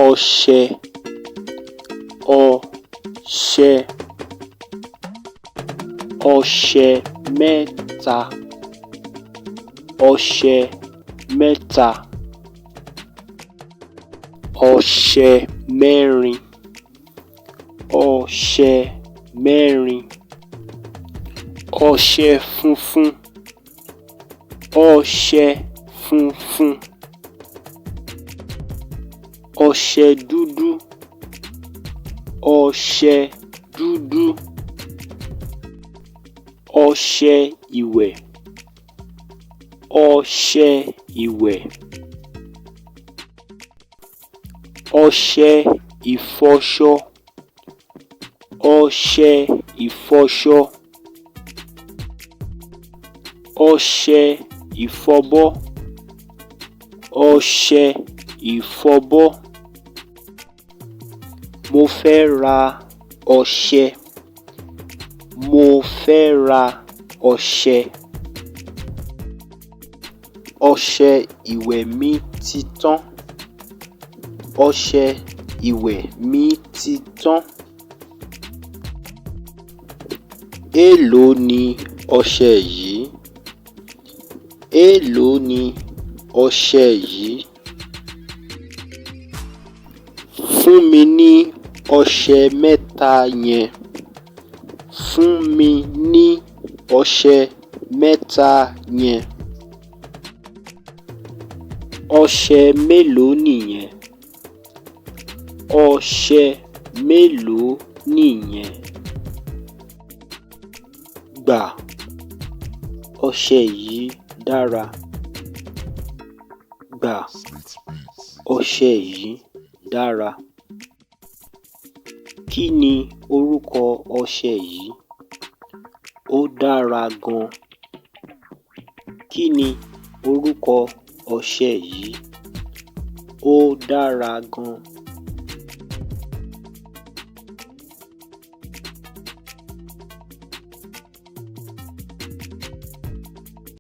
ọṣẹ, ọṣẹ, ọṣẹ mẹ́ta, ọṣẹ mẹ́ta, ọṣẹ mẹ́rin, ọṣẹ mẹ́rin, ọṣẹ funfun, ọṣẹ funfun, ọṣẹ dúdú, ọṣẹ dúdú, ọṣẹ ìwẹ̀, ọṣẹ ìwẹ̀, ọṣẹ ìfọṣọ, ọṣẹ ìfọṣọ, ọṣẹ ìfọbọ́, ọṣẹ ìfọbọ́. Mo fẹ́ ra ọṣẹ, mo fẹ́ ra ọṣẹ. Ọṣẹ ìwẹ̀ mi ti tán, ọṣẹ ìwẹ̀ mi ti tán. Èló ni ọṣẹ yìí? Èló ni ọṣẹ yìí? Fún mi ní ọṣẹ mẹ́ta yẹn. Fún mi ní ọṣẹ mẹ́ta yẹn. Ọṣẹ mélòó nìyẹn? Ọṣẹ mélòó nìyẹn? Gbà, ọṣẹ yìí dára. Gbà, ọṣẹ yìí dára. Kí ni orúkọ ọṣẹ yìí? Ó dára gan. Kí ni orúkọ ọṣẹ yìí? Ó dára gan.